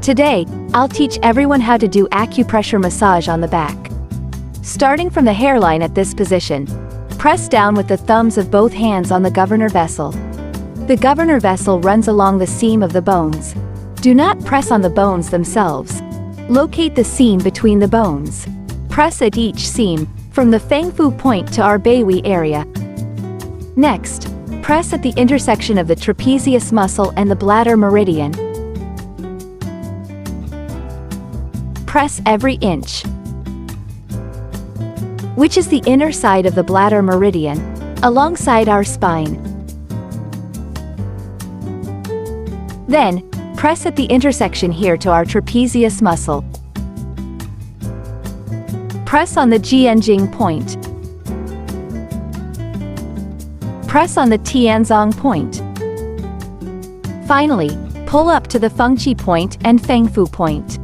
Today, I'll teach everyone how to do acupressure massage on the back. Starting from the hairline at this position, press down with the thumbs of both hands on the governor vessel. The governor vessel runs along the seam of the bones. Do not press on the bones themselves. Locate the seam between the bones. Press at each seam, from the Feng Fu point to our Beihui area. Next, press at the intersection of the trapezius muscle and the bladder meridian. Press every inch, which is the inner side of the bladder meridian, alongside our spine. Then, press at the intersection here to our trapezius muscle. Press on the Jianjing point. Press on the Tianzong point. Finally, pull up to the Fengqi point and Feng Fu point.